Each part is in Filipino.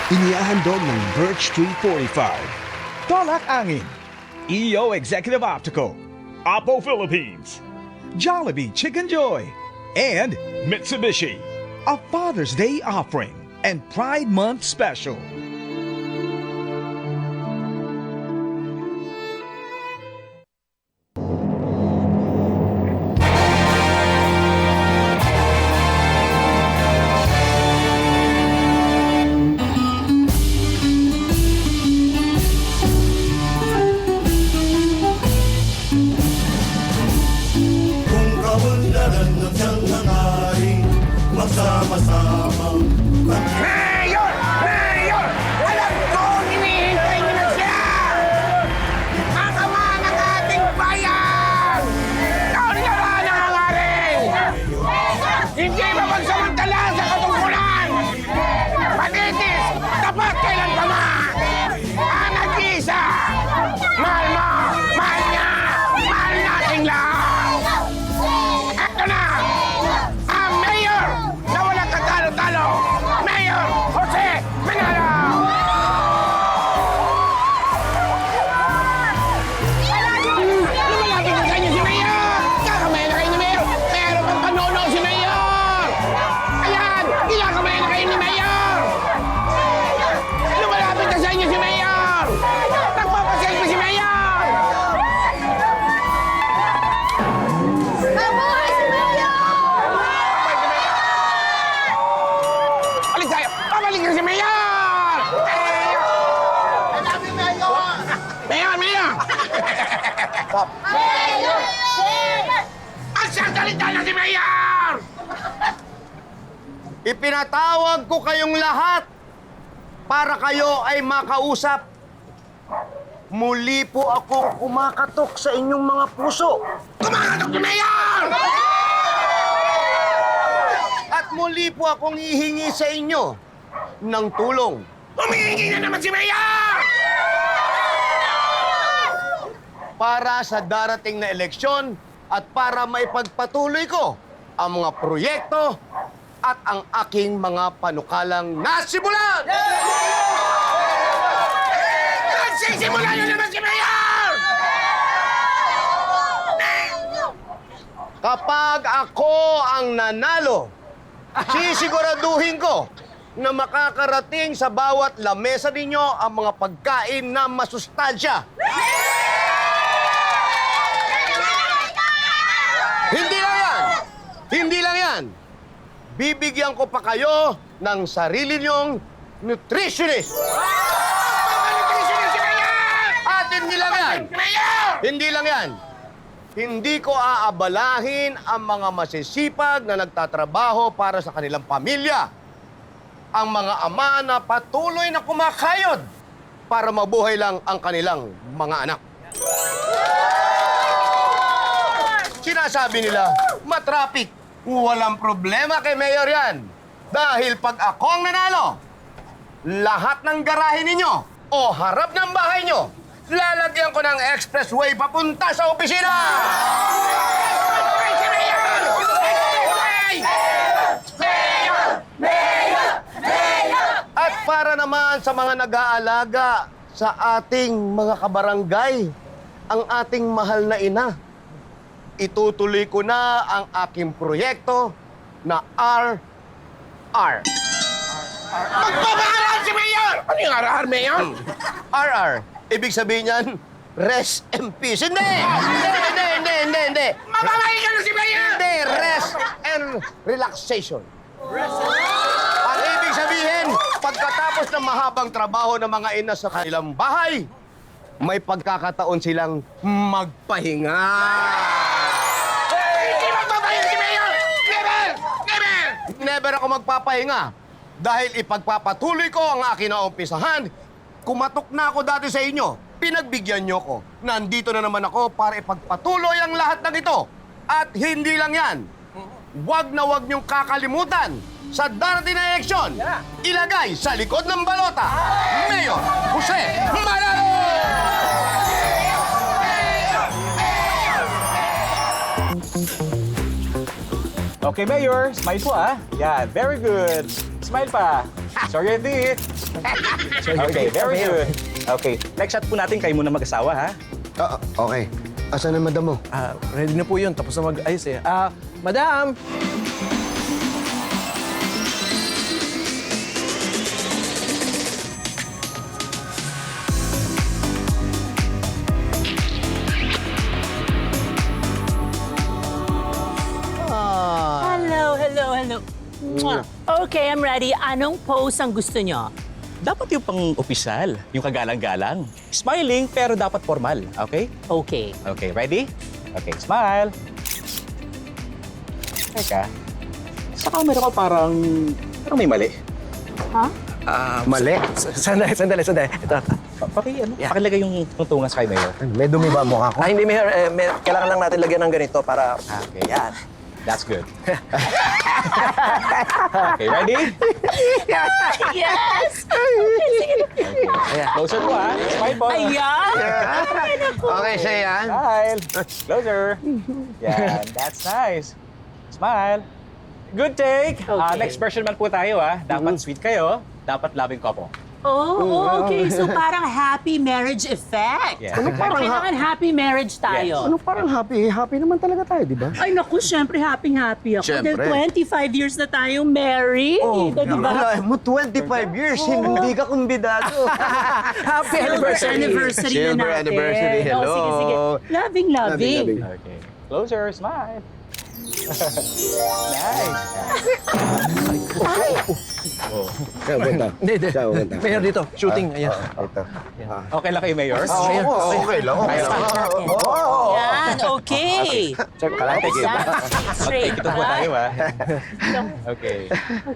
Inihahandog ng Birch Tree 45. Tolak Angin. EO Executive Optical. Oppo Philippines. Jollibee Chicken Joy. And Mitsubishi. A Father's Day offering and Pride Month special. Kung kaunlaran ng siyang hangaring magsama-sama. Mayor! Mayor! Alam ko, hinihintay niyo na siya! Makawa ng ating bayan! Kaunlaran ang hangarin! Hindi mapagsamantala sa katungkulan! Patitis! Tapat kailan pa man! Ang nag-isa! Mahal mo! Mahal niya! Mahal nating lahat! Ito na! Ang mayor na walang katalo-talo! Mayor Jose Manalo! Lumalapit na sa inyo si Mayor! Kakamay na kayo ni Mayor! Meron pang panuno si Mayor! Ayan! Kinakamay na kayo ni Mayor! Lumalapit na sa inyo si Mayor! Nagpapaselfie si Mayor! Mabuhay si Mayor! Balik tayo! Babalik na si Mayor! Mayor! Mayor! Mayor! Ang sasalita na si Mayor! Ipinatawag ko kayong lahat para kayo ay makausap. Muli po akong kumakatok sa inyong mga puso. Kumakatok si Mayor! At muli po akong hihingi sa inyo ng tulong. Humihingi na naman si Mayor! Para sa darating na eleksyon at para maipagpatuloy ko ang mga proyekto at ang aking mga panukalang nasimulan! Nagsisimula na naman si Mayor! Kapag ako ang nanalo, sisiguraduhin ko na makakarating sa bawat lamesa ninyo ang mga pagkain na masustansya. Hindi lang yan! Hindi lang yan! Bibigyan ko pa kayo ng sarili niyong nutritionist. Nagsisimula si Mayor! At hindi lang yan! Mayor! Hindi lang yan. Hindi ko aabalahin ang mga masisipag na nagtatrabaho para sa kanilang pamilya. Ang mga ama na patuloy na kumakayod para mabuhay lang ang kanilang mga anak. Sinasabi nila, matraffic. Walang problema kay Mayor yan. Dahil pag ako ang nanalo, lahat ng garahe ninyo o harap ng bahay nyo, lalagyan ko ng expressway papunta sa opisina! Ay, si Mayor! Ay! At para naman sa mga nag-aalaga sa ating mga kabarangay, ang ating mahal na ina, itutuloy ko na ang aking proyekto na RR. Magpapaaral si Mayor! Ano yung arar, Mayor? RR. Ibig sabihin niyan, rest in peace. Hindi! Hindi! Mamamayag ka na si Mayor! Hindi! Rest and relaxation. Ang ibig sabihin, pagkatapos ng mahabang trabaho ng mga ina sa kanilang bahay, may pagkakataon silang magpahinga. Hindi magpapayag si Mayor! Never! Never! Never ako magpapahinga. Dahil ipagpapatuloy ko ang aking naumpisahan, kumatok na ako dati sa inyo. Pinagbigyan nyo ko. Nandito na naman ako para ipagpatuloy ang lahat ng ito. At hindi lang yan. Huwag na huwag niyong kakalimutan sa darating na eleksyon. Ilagay sa likod ng balota, Mayor Jose Manalo! Okay, Mayor. Smile po, ah. Yan. Very good. Smile pa. Sorry, Eddie. Okay, very good. Okay, next shot po natin kayo muna mag-asawa, ha? Okay. Asan na madam mo? Ready na po yun. Tapos na mag-ayos eh. Madam! Hello. Mwah. Okay, I'm ready. Anong pose ang gusto nyo? Dapat yung pang-opisyal, yung kagalang-galang. Smiling, pero dapat formal, okay? Okay. Okay, ready? Okay, smile. Teka. Sa camera ko parang may mali. Mali. Sandali. Ito. Pakilagay yung tuntungan sa kay Mayor. May dumi ba ang mukha ko? Hindi, Mayor. Kailangan lang natin lagyan ng ganito para... Okay. Yan. That's good. Okay, ready? Yes! Closer po, ha? Smile po. Ayan! Okay, siya yan. Smile. Closer. Yan, that's nice. Smile. Good take. Okay. Next version man po tayo, ha? Dapat sweet kayo, dapat loving couple. Oh, okay. So parang happy marriage effect. Yeah. Kailangan happy marriage tayo. Ano parang happy? Happy naman talaga tayo, di ba? Ay naku, syempre happy ako. Syempre. Dahil 25 years na tayong married. di ba? Wala mo, 25 years, hindi ka kumbidado. Happy Silver anniversary na Silver natin. anniversary, hello. Oh, sige. Loving. Okay. Closer, smile. Nice. Kaya punta. Hindi. Siya, punta. Mayor dito. Shooting. Ayan. Okay lang kayo, Mayor? Okay lang. Yan, okay. Kalate Straight. Ito po tayo, ha? Okay.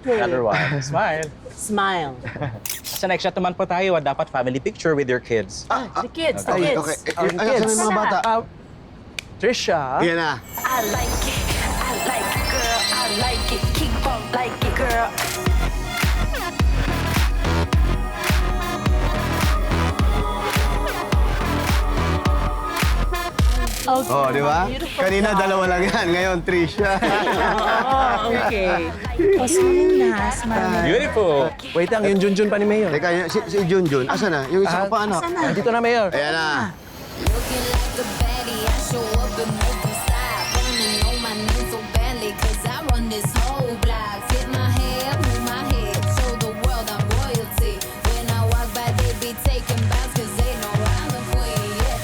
Another one. Smile. Smile. Sa next shot naman po tayo, dapat family picture with your kids. The kids. Okay. Ayan sa mga bata. Trisha. Yan na. I like it, girl. I like it. Keep on like it, girl. Okay. Oh, di ba? Beautiful Kanina flower. dalawa lang yan. Ngayon, Trisha. Oh, okay. Oh, smile. Beautiful. Wait lang, yung Junjun pa ni Mayor. Teka, si Junjun, asa na? Yung isa ko pa anak. Dito na, Mayor. Ayan na. Looking like a baddie, I show up and make them stop. Wanna know my name so badly, 'cause I run this whole block. Tip my hair, move my head, show the world I'm royalty. When I walk by, they be taking bows, 'cause they know I'm the queen, yeah.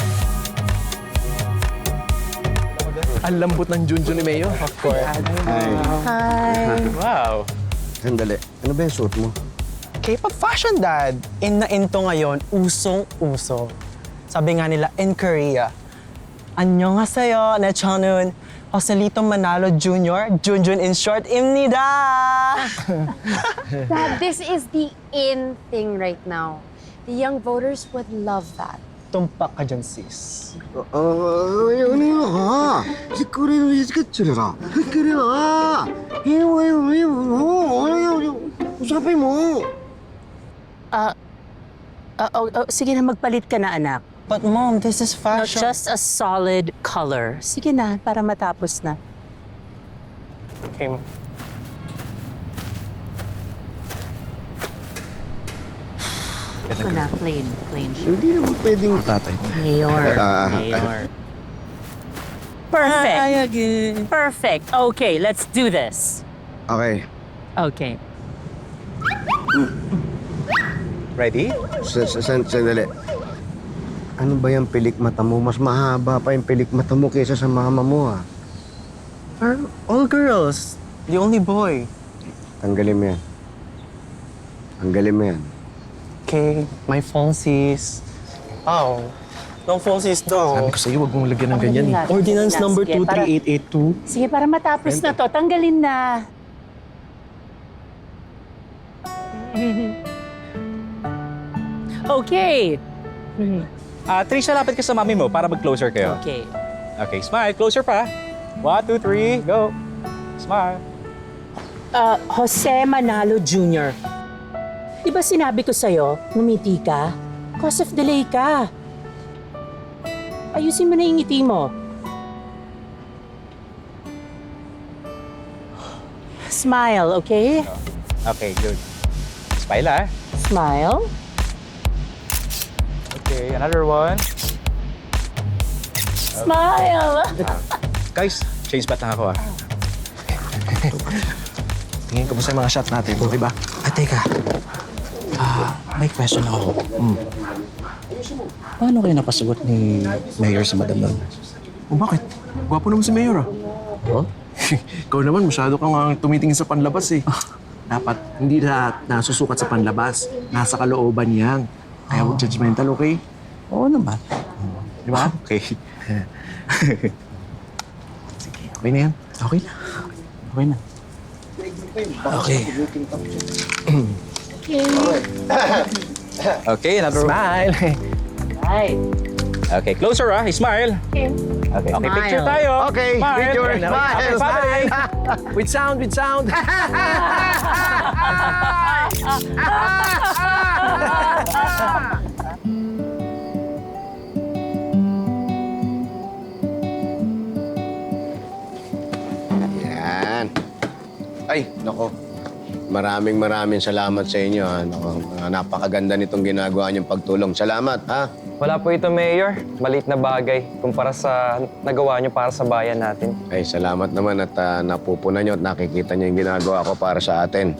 Ang lambot ng Junjun ni Mayor. Of course. Wow. Sandali. Ano ba yung suot mo? K-pop fashion, Dad. In na into ngayon, usong-uso. Sabi nga nila, in Korea, 안녕하세요, 네 저는 Joselito Manalo Jr., Junjun in short, 입니다. Dad, this is the in thing right now. The young voters would love that. tumpak ka dyan, sis. ano yun ha? Si Korea no isikatsurera. Korea. Usapin mo. Sige na, magpalit ka na, anak. But Mom, this is No, fashion. just a solid color. Sige na, para matapos na. Okay, Mom. Ito na, plain siya. Hindi naman pwedeng... Mayor. Perfect. Ay, again. Perfect. Okay, let's do this. Okay. Okay. Ready? Sandali. Ano ba yung pilik mata mo? Mas mahaba pa yung pilik mata mo kaysa sa mama mo, ha? All girls. The only boy. Tanggalin mo yan. Tanggalin mo yan. Okay, my falsies. Oh, no falsies daw. Sabi ko sa'yo, huwag mong lagyan ng ganyan eh. Ordinance Sige, number para- 23882. Sige, para matapos na to, tanggalin na. Okay. Trisha, lapit ka sa mami mo para mag-closer kayo. Okay. Okay, smile. Closer pa. 1, 2, 3, go. Smile. Jose Manalo Jr. Di ba sinabi ko sa'yo, ngumiti ka? Cause of delay ka. Ayusin mo na yung ngiti mo. Smile, okay? Okay, good. Smile, ah. Smile. Okay, another one. Smile. Guys, change bat lang ako, ah. Tingin ko po sa mga shot natin, okay ba? Teka. May question ako. Paano kayo napasagot ni Mayor sa Madam nun? O bakit? Gwapo naman si Mayor, ah. Oh? Ikaw naman, masyado kang tumitingin sa panlabas, eh. Dapat hindi na nasusukat sa panlabas. Nasa kalooban yan. Kaya huwag judgmental, okay? Oo naman. Di ba? Okay. Sige, okay na yan. Okay na. Okay na. Okay. Okay, another one. Smile! Right. Okay, closer, ah. Smile. Okay. Okay, picture tayo. Okay, Smile. picture. Okay, Smile. family. With sound, with sound! Yan. Ay, nako. Maraming salamat sa inyo. Ha? Nako, napakaganda nitong ginagawa niyong pagtulong. Salamat, ha? Wala po ito, Mayor. Maliit na bagay kumpara sa nagawa niyo para sa bayan natin. Ay, salamat naman at napupunan niyo at nakikita niyo yung ginagawa ko para sa atin.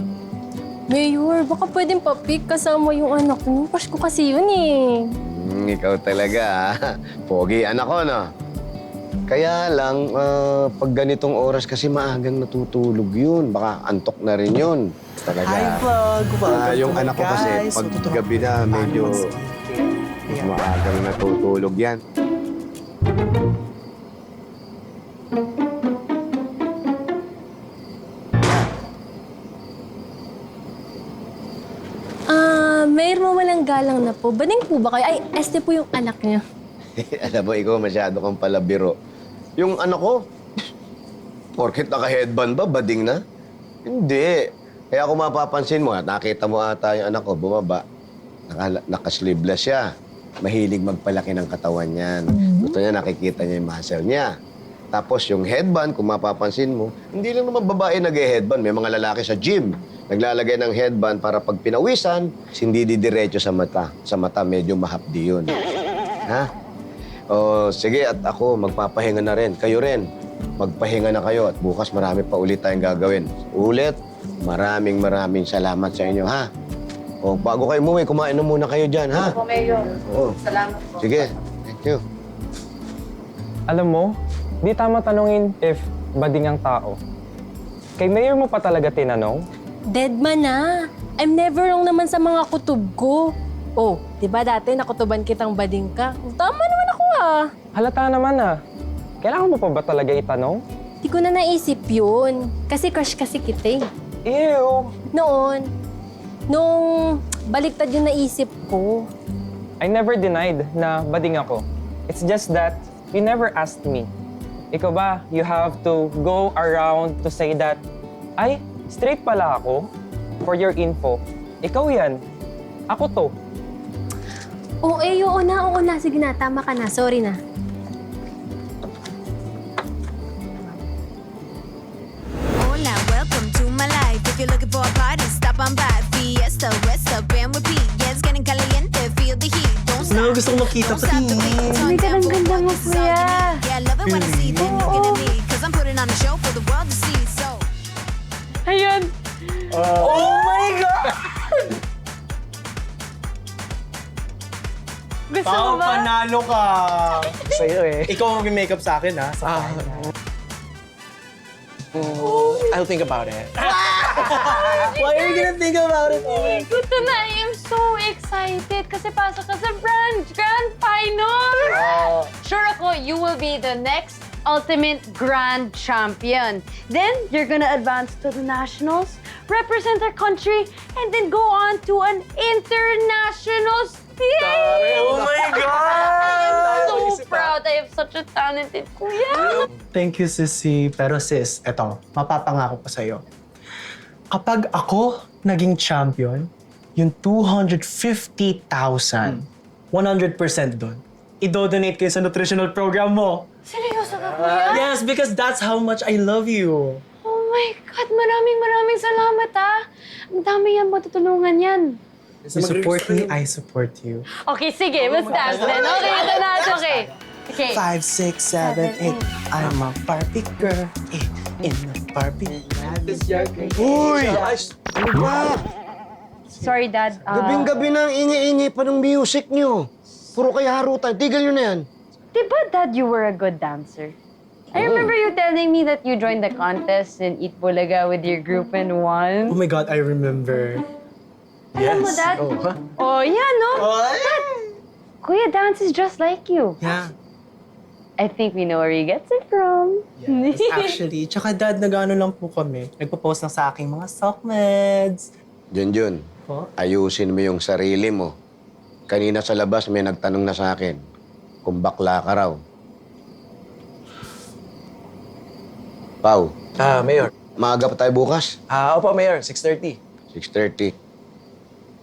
Mayor, baka pwedeng pa-pick kasama yung anak mo. Crush ko kasi yun eh. Ikaw talaga, ha? Pogi, anak ko, no? Kaya lang, pag ganitong oras kasi maagang natutulog yun. Baka antok na rin yun. Talaga. Hi, vlog! Yung anak ko kasi, pag gabi na, medyo maagang natutulog yan. Mayor, mawalang galang na po. Bading po ba kayo? Ay, este po yung anak niya. Alam mo, ikaw masyado kang palabiro. Yung anak ko, porket naka-headband ba, bading na? Hindi. Kaya kung mapapansin mo, nakita mo ata yung anak ko, bumaba. Naka-sleeveless siya. Mahilig magpalaki ng katawan niyan. Gusto niya, nakikita niya yung muscle niya. Tapos yung headband, kung mapapansin mo, hindi lang naman babae nag-headband. May mga lalaki sa gym. Naglalagay ng headband para pag pinawisan, hindi didiretso sa mata. Sa mata, medyo mahapdi yun. Ha? O, sige, at ako, magpapahinga na rin. Kayo rin, magpahinga na kayo. At bukas marami pa ulit tayong gagawin. Ulit, maraming salamat sa inyo, ha? O, bago kayo umuwi, kumain na muna kayo dyan, ha? Opo, Mayor. Oo. Salamat po. Sige, thank you. Alam mo, di tama tanungin if bading ang tao. Kay Mayor mo pa talaga tinanong? Dead man na. I'm never wrong naman sa mga kutob ko. Oh, di ba dati nakutuban kitang bading ka? Tama naman ako ah. Halata naman ah. Kailangan mo pa ba talaga itanong? Di ko na naisip yun. Kasi crush kasi kita eh. Ew! Noon, nung baliktad yung naisip ko. I never denied na bading ako. It's just that you never asked me. Ikaw ba, you have to go around to say that, ay, straight pala ako? For your info, ikaw yan. Ako to. Oo na. Sige na, tama ka na. Sorry na. Hola, welcome to my life. If you're looking for a party, stop on by. Fiesta, rest up and repeat. Yeah, it's getting caliente, feel the heat. Don't stop. No, gusto ko makita Don't stop the beat. Ay, ganda mo, kuya. Yeah, I love it when I see that you're getting me. Cause I'm putting on a show for the world to see. So. Ayun. Oh my God! Gusto mo ba? Panalo ka! Sa'yo, eh. Ikaw ang mag-makeup sa akin, ha? I'll think about it. Why are you gonna think about it? Ito na, I am so excited kasi pasok ka sa Grand Final! Sure ako, you will be the next ultimate grand champion. Then, you're gonna advance to the nationals, represent our country, and then go on to an international stage! Oh my God! I'm so proud. I have such a talented kuya. Thank you, Sissy. Pero sis, eto, mapapangako ko sa'yo. Kapag ako naging champion, yung 250,000, 100% doon, i-donate kayo sa nutritional program mo. Seryoso ka, kuya? Yes, because that's how much I love you. Oh my my God, maraming salamat ah. Ang dami yan, matutulungan yan. You support me, I support you. Okay, sige, let's dance then. Okay, ito na, it's okay. Okay. 5, 6, 7, 8. I'm a Barbie girl. In the Barbie. Uy! Ano ba? Sorry, Dad. Gabing-gabi na ang ingi-ingi pa ng music nyo. Puro kayo harutan. Tigil nyo na yan. Diba, Dad, you were a good dancer? I remember you telling me that you joined the contest in Eat Bulaga with your group and Oh won. my God, I remember. Alam mo, Dad? Oh, yeah, no? Dad, Kuya dances just like you. Yeah. I think we know where he gets it from. Yes, actually. Tsaka Dad, nag-ano lang po kami. Nagpo-post lang sa aking mga sock meds. Junjun, Po? ayusin mo yung sarili mo. Kanina sa labas may nagtanong na sa akin kung bakla ka raw. Pau, Mayor. maaga pa tayo bukas? Opo, Mayor. 6:30. 6:30.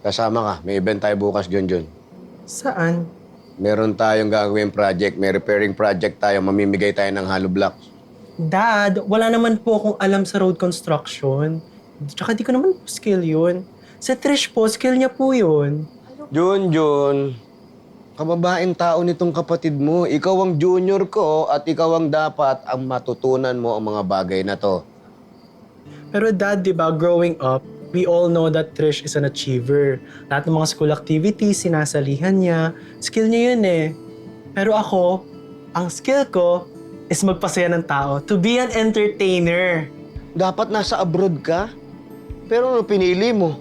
Kasama ka. May event tayo bukas, Junjun. Saan? Meron tayong gagawin project. May repairing project tayo. Mamimigay tayo ng hollow blocks. Dad, wala naman po akong alam sa road construction. Tsaka di ko naman po skill yun. Sa Trish po, skill niya po yun. Junjun, kababaeng tao nitong kapatid mo. Ikaw ang junior ko at ikaw ang dapat ang matutunan mo ang mga bagay na to. Pero Dad, di ba, growing up, we all know that Trish is an achiever. Lahat ng mga school activities, sinasalihan niya. Skill niya yun eh. Pero ako, ang skill ko is magpasaya ng tao. To be an entertainer. Dapat nasa abroad ka. Pero ano pinili mo?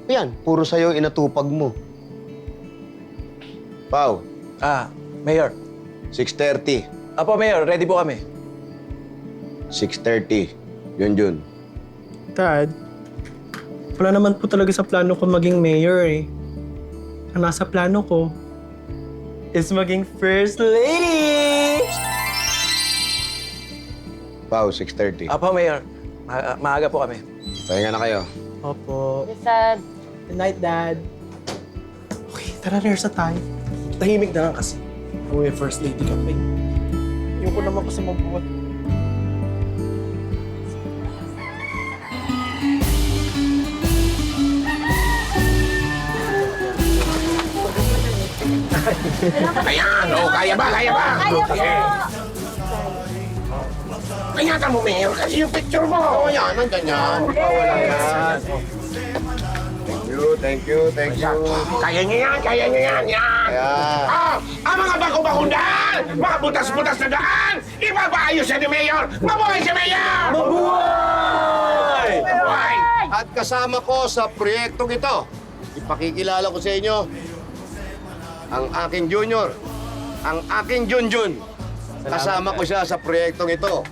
Yan, puro sa'yo inatupag mo. Pau, Mayor. 6:30. Apo, Mayor. Ready po kami. 6:30. Junjun. Dad, wala naman po talaga sa plano ko maging mayor eh. Ang nasa plano ko is maging first lady! Pau, 6:30. Apo, Mayor. Maaga po kami. Pahinga na kayo. Opo. Sad. Good night, Dad. Okay, tara, rehearsa tayo. Tahimik na lang kasi. Uy, first lady ka pa eh. Ayoko naman kasi magbuhat. Ayan, kaya ba? Kaya ba? Sige. Ingatan mo, Mayor, kasi yung picture mo. Yan, nandyan yan. Wala yan. Thank you. Kaya niyo yan, kaya niyo yan. Yan. Ayan. Ang mga bako-bakong daan, mga butas-butas na daan, ipapaayos siya ni Mayor. Mabuhay si Mayor! Mabuhay! Mabuhay! At kasama ko sa proyektong ito, ipakikilala ko sa inyo ang aking junior, ang aking Junjun. Kasama ko siya sa proyektong ito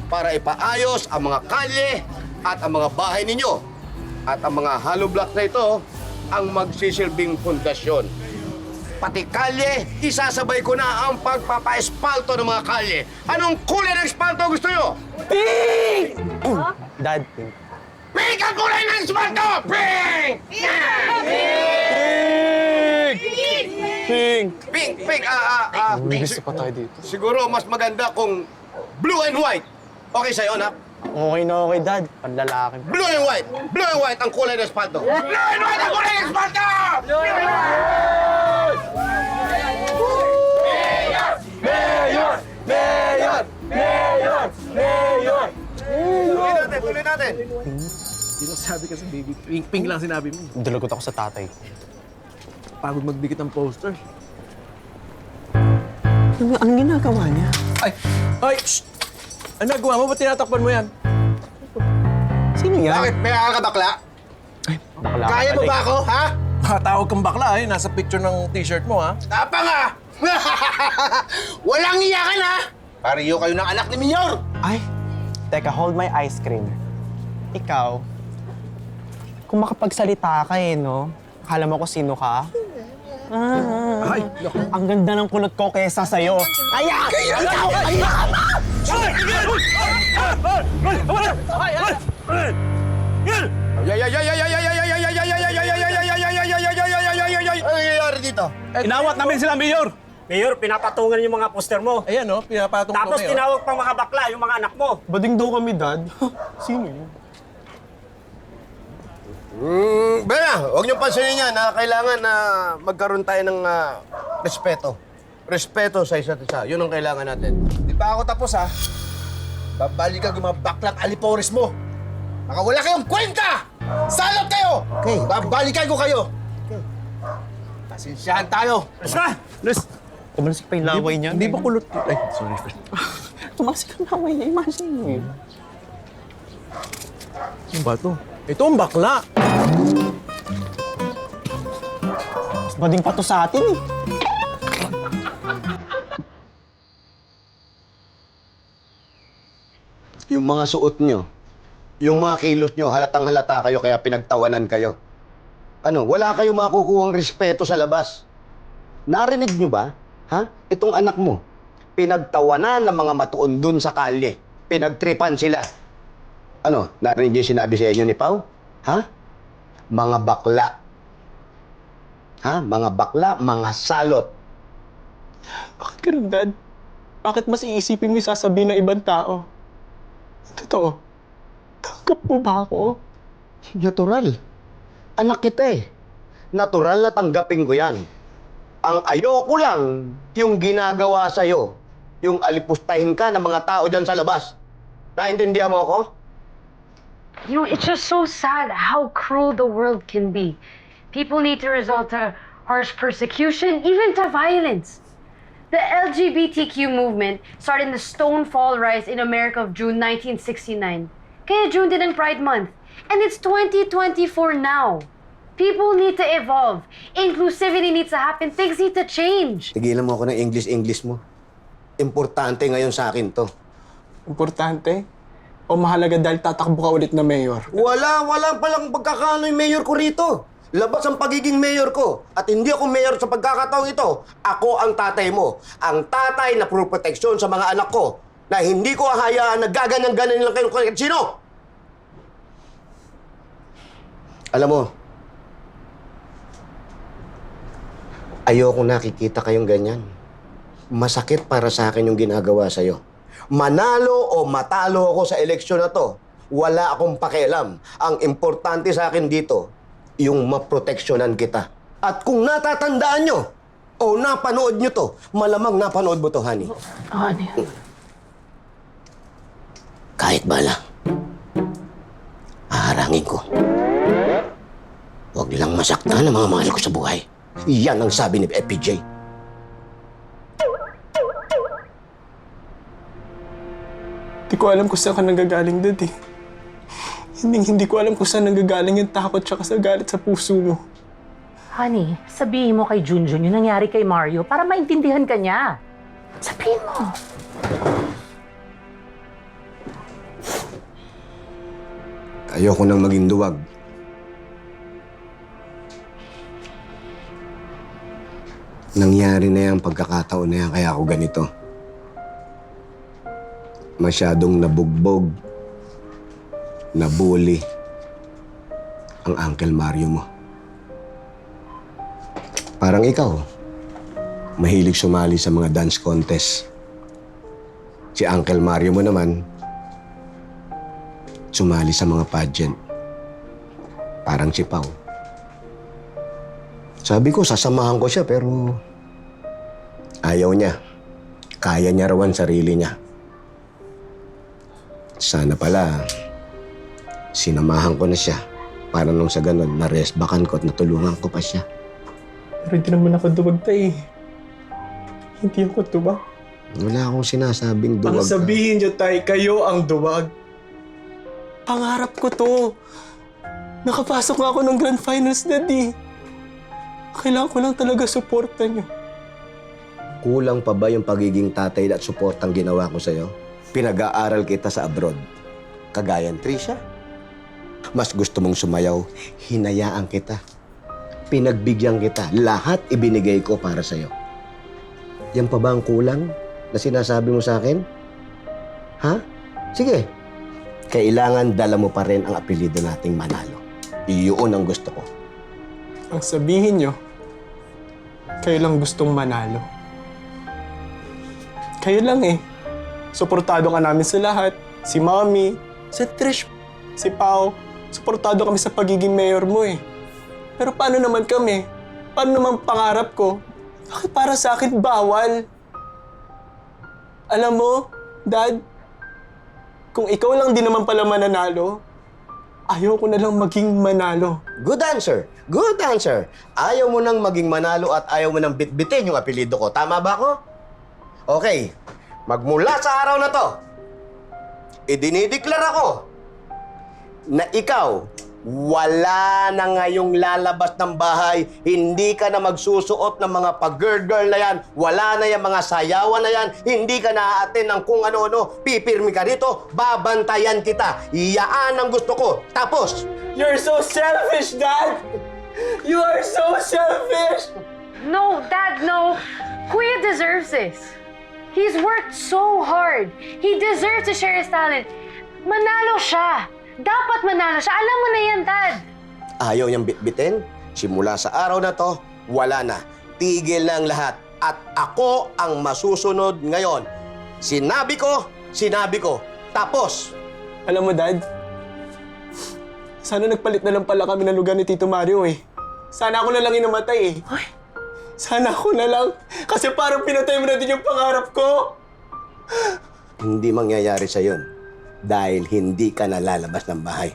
para ipaayos ang mga kalye at ang mga bahay ninyo. At ang mga hollow blocks na ito ang magsisilbing pundasyon. Pati kalye, isasabay ko na ang pagpapa-espalto ng mga kalye. Anong kulay ng espalto gusto nyo? Pink! Dad, pink. Pink ang kulay ng espalto! Pink! Pink! Pink! Gusto pa tayo dito. Siguro mas maganda kung blue and white. Okay sa'yo, anak? Okay na okay, Dad. Panlalaki. Blue and white! Blue and white ang kulay ng espalto. Blue and white ang kulay ng espalto! Tuloy natin. Di ba sabi kasi, baby? Pink lang sinabi mo. Dalagot ako sa tatay ko. Pagod magdikit ng poster. Anong ginagawa niya? Ay! Shh! Ano nagawa mo? Ba't tinatakpan mo yan? Sino yan? Bakit? May akakabakla? Bakla Kaya mo ba ako, ha? Tawag kang bakla eh. Nasa picture ng t-shirt mo, ha? Tapa nga! Walang iyakan, ha? Pariyo kayo ng anak ni Minyor! Ay, teka, hold my ice cream. Ikaw, kung makapagsalita ka eh, no? Akala mo ko sino ka? Ay! Ang ganda ng kulot ko kesa sa'yo. Aya! Ikaw! Aya! Ano nangyayari dito? Inawat namin sila, Mayor! Mayor, pinapatungan yung mga poster mo. Ayan, no? Pinapatong Tapos ko ngayon. tinawag pang mga bakla, yung mga anak mo. Bading daw kami, Dad. Sino yun? Bea, huwag niyo pansinin yan na kailangan na magkaroon tayo ng respeto. Respeto sa isa't isa. Yun ang kailangan natin. Di pa ako tapos, ha? Babalik ka gumabaklang alipores mo. Baka wala kayong kwenta! Salot kayo! Okay. Babalikan ko kayo! Pasensyahan tayo! Luis, tumalsik pa yung laway niya. Hindi ba kulot? Ay, sorry, friend. Tumalsik ang laway niya. Imagine mo yun. Ano ba ito? Ito ang bakla! Mas bading pa to sa atin eh. Yung mga suot nyo, yung mga kilos nyo, halatang halata kayo kaya pinagtawanan kayo. Ano, wala kayong makukuhang respeto sa labas. Narinig nyo ba? Ha? Itong anak mo, pinagtawanan ng mga matuon dun sa kalye. Pinagtripan sila. Ano, narinig niyo yung sinabi sa inyo ni Pao? Ha? Mga bakla. Ha? Mga bakla, mga salot. Bakit ganun, Dad? Bakit mas iisipin mo yung sasabihin ng ibang tao? Totoo. Tanggap mo ba ako? Natural. Anak kita eh. Natural na tanggapin ko yan. Ang ayoko lang, yung ginagawa sa'yo, yung alipustahin ka ng mga tao dyan sa labas. Naintindihan mo ako? You know, it's just so sad how cruel the world can be. People need to resort to harsh persecution, even to violence. The LGBTQ movement started in the Stonewall Rise in America of June 1969. Kaya June din ang Pride Month. And it's 2024 now. People need to evolve. Inclusivity needs to happen. Things need to change. Tigilan mo ako ng English mo. Importante ngayon sa akin to. Importante? O mahalaga dahil tatakbo ka ulit na mayor? Wala palang pagkakaano yung mayor ko rito. Labas ang pagiging mayor ko. At hindi ako mayor sa pagkakataong ito. Ako ang tatay mo. Ang tatay na puro proteksyon sa mga anak ko. Na hindi ko hahayaan na gaganyan-ganan nilang kayo kahit sino. Alam mo, ayoko nakikita kayong ganyan. Masakit para sa akin yung ginagawa sa'yo. Manalo o matalo ako sa eleksyon na to, wala akong pakialam. Ang importante sa akin dito, yung maproteksyonan kita. At kung natatandaan nyo, o napanood nyo to, malamang napanood mo to, honey. Ano yun? Kahit bala, aharangin ko. Huwag nilang masaktan ang mga mahal ko sa buhay. Yan ang sabi ni FPJ. Hindi ko alam kung saan ka nanggagaling, Dad eh. Hindi ko alam kung saan nanggagaling yung takot tsaka sa galit sa puso mo. Honey, sabihin mo kay Junjun yung nangyari kay Mario para maintindihan ka niya. Sabihin mo. Ayoko nang maging duwag. Nangyari na yung pagkakataon na yan, kaya ako ganito. Masyadong nabugbog, nabully ang Uncle Mario mo. Parang ikaw, mahilig sumali sa mga dance contest. Si Uncle Mario mo naman, sumali sa mga pageant. Parang si Pao. Sabi ko, sasamahan ko siya, pero ayaw niya. Kaya niya rawan sarili niya. Sana pala, sinamahan ko na siya para nung sa ganun, naresbakan ko at natulungan ko pa siya. Pero hindi naman ako duwag tayo eh. Hindi ako duwag. Wala akong sinasabing duwag Ang sabihin niyo tayo, kayo ang duwag. Pangarap ko to. Nakapasok nga ako ng Grand Finals, Daddy. Kailangan ko lang talaga suporta niyo. Kulang pa ba yung pagiging tatay at suportang ginawa ko sa'yo? Pinag-aaral kita sa abroad. Kagayan, Trisha. Mas gusto mong sumayaw, hinayaan kita. Pinagbigyan kita. Lahat ibinigay ko para sa'yo. Yan pa ba ang kulang na sinasabi mo sa akin? Ha? Sige. Kailangan dala mo pa rin ang apelyido nating Manalo. Iyon ang gusto ko. Ang sabihin niyo, kayo lang gustong manalo. Kayo lang eh. Suportado ka namin sa lahat. Si Mommy, si Trish, si Pao. Suportado kami sa pagiging mayor mo eh. Pero paano naman kami? Paano naman pangarap ko? Bakit para sa akin bawal? Alam mo, Dad, kung ikaw lang din naman pala mananalo, ayaw ko na lang maging manalo. Good answer. Good answer. Ayaw mo nang maging manalo at ayaw mo nang bitbitin yung apelido ko. Tama ba ako? Okay. Magmula sa araw na to, idinideklara ko na ikaw, wala na ngayong lalabas ng bahay, hindi ka na magsusuot ng mga pag-girl-girl na yan, wala na yung mga sayawan na yan, hindi ka na aatin ng kung ano-ano, pipirmi ka rito, babantayan kita. Iyaan ang gusto ko. Tapos! You're so selfish, Dad! You are so selfish! No, Dad, no. Kuya deserves this. He's worked so hard. He deserves to share his talent. Manalo siya. Dapat manalo siya. Alam mo na yan, Dad. Ayaw niyang bitbitin? Simula sa araw na to, wala na. Tigil lang lahat. At ako ang masusunod ngayon. Sinabi ko. Tapos! Alam mo, Dad, sana nagpalit na lang pala kami ng lugar ni Tito Mario eh. Sana ako na lang inamatay eh. Sana ako na lang. Kasi parang pinatay mo na din yung pangarap ko. Hindi mangyayari sa yun. Dahil hindi ka nalalabas ng bahay.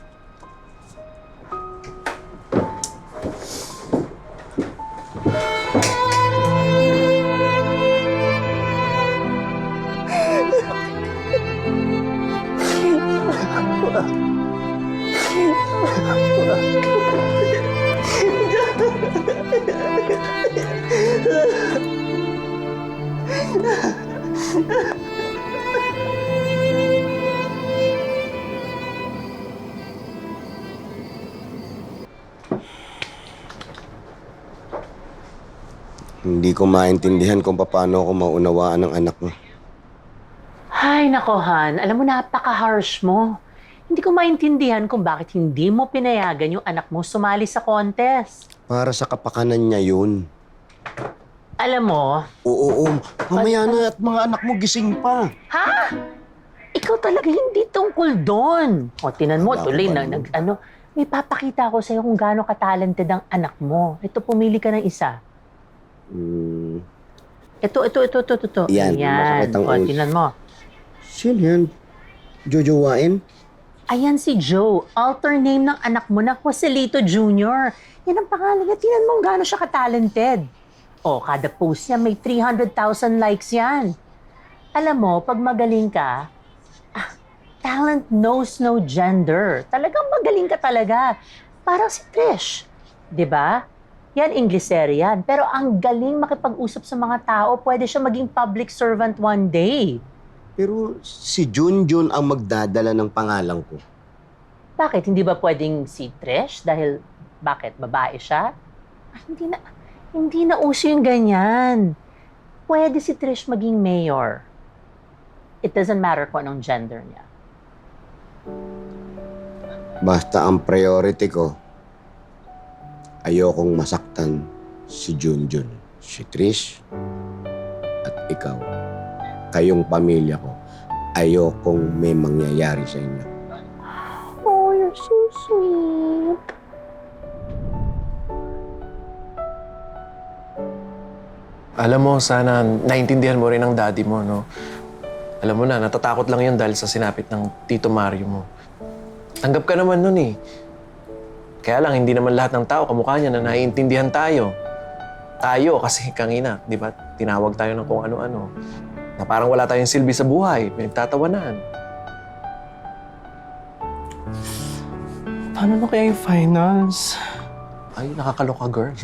Hindi ko maintindihan kung paano ako maunawaan ng anak mo. Ay, nako, Han. Alam mo, napaka-harsh mo. Hindi ko maintindihan kung bakit hindi mo pinayagan yung anak mo sumali sa contest. Para sa kapakanan niya yun. Alam mo... Oo. Mamaya na at mga anak mo gising pa. Ha? Ikaw talaga hindi tungkol doon. O, tinan mo, Wala tuloy ko na, ba may papakita ko sa'yo kung gaano ka-talented ang anak mo. Ito, pumili ka ng isa. Ito. Yan, masakit ang O, ulo. tinan mo. Sino yan? Jojowain? Ayan si Joe, alter name ng anak mo na Joselito Jr. Yan ang pangalan niya. Tingnan mo kung gaano siya ka-talented. O, kada post niya may 300,000 likes yan. Alam mo, pag magaling ka, talent knows no gender. Talagang magaling ka talaga. Parang si Trish. 'Di ba? Yan, Inglesera yan. Pero ang galing makipag-usap sa mga tao, pwede siya maging public servant one day. Pero si Junjun ang magdadala ng pangalan ko. Bakit? Hindi ba pwedeng si Trish? Dahil, bakit? Babae siya? Hindi na uso yung ganyan. Pwede si Trish maging mayor. It doesn't matter kung anong gender niya. Basta ang priority ko, ayokong masaktan si Junjun, si Trish, at ikaw. Kayong pamilya ko, ayokong may mangyayari sa inyo. Oh, you're so sweet. Alam mo, sana naintindihan mo rin ang daddy mo, no? Alam mo na, natatakot lang yun dahil sa sinapit ng Tito Mario mo. Tanggap ka naman nun eh. Kaya lang, hindi naman lahat ng tao kamukha niya na naiintindihan tayo. Tayo, kasi kanina, di ba, tinawag tayo ng kung ano-ano. Na parang wala tayong silbi sa buhay, pinagtatawanan. Paano na kaya yung finals? Ay, nakakaloka, girl.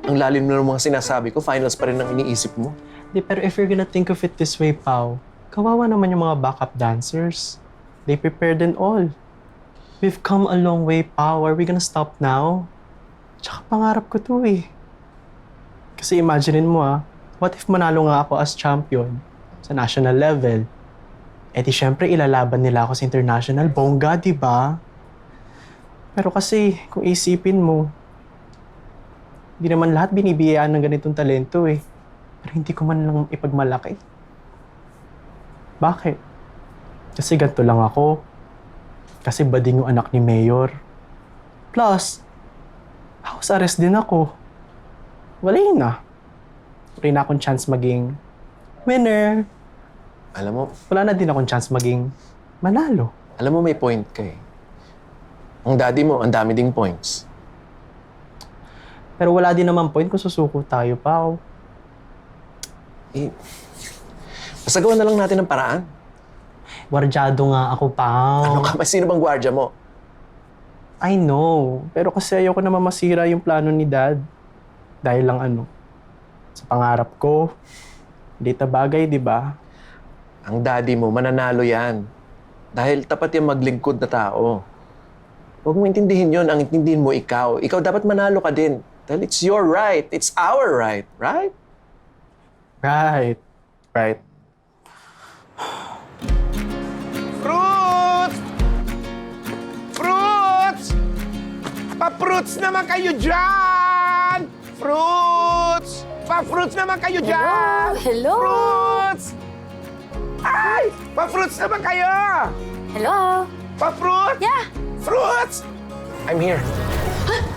Ang lalim na ng mga sinasabi ko, finals pa rin ang iniisip mo. Di, pero if you're gonna think of it this way, Pao, kawawa naman yung mga backup dancers. They prepared and all. We've come a long way, Pao. Are we gonna stop now? Tsaka pangarap ko to eh. Kasi imaginein mo what if manalo nga ako as champion sa national level? Eh di syempre ilalaban nila ako sa international. Bongga, di ba? Pero kasi kung isipin mo, hindi naman lahat binibiyayaan ng ganitong talento eh. Pero hindi ko man lang ipagmalaki. Bakit? Kasi ganito lang ako. Kasi bading yung anak ni Mayor. Plus, house arrest din ako. Wala yun na. Wala na akong chance maging winner. Alam mo, Wala na din akong chance maging manalo. alam mo may point ka eh. Ang daddy mo, ang dami ding points. Pero wala din naman point kung susuko tayo, Pao. Eh, basta gawa na lang natin ng paraan. Wardyado nga ako, Pao. Ano ka ba? Sino bang gwardya mo? I know. Pero kasi ayoko naman masira yung plano ni Dad. Dahil lang sa pangarap ko. Hindi bagay, di ba? Ang daddy mo, mananalo yan. Dahil tapat yung maglingkod na tao. Huwag mo intindihin yun. Ang intindihin mo, ikaw. Ikaw dapat manalo ka din. Dahil it's your right. It's our right. Right? Right. Right. Fruits! Fruits! Pa-fruits naman kayo dyan! Fruits! Pa-fruits naman kayo dyan! Hello? Fruits! Ay! Pa-fruits naman kayo! Hello? Pa-fruits! Yeah. Fruits! I'm here.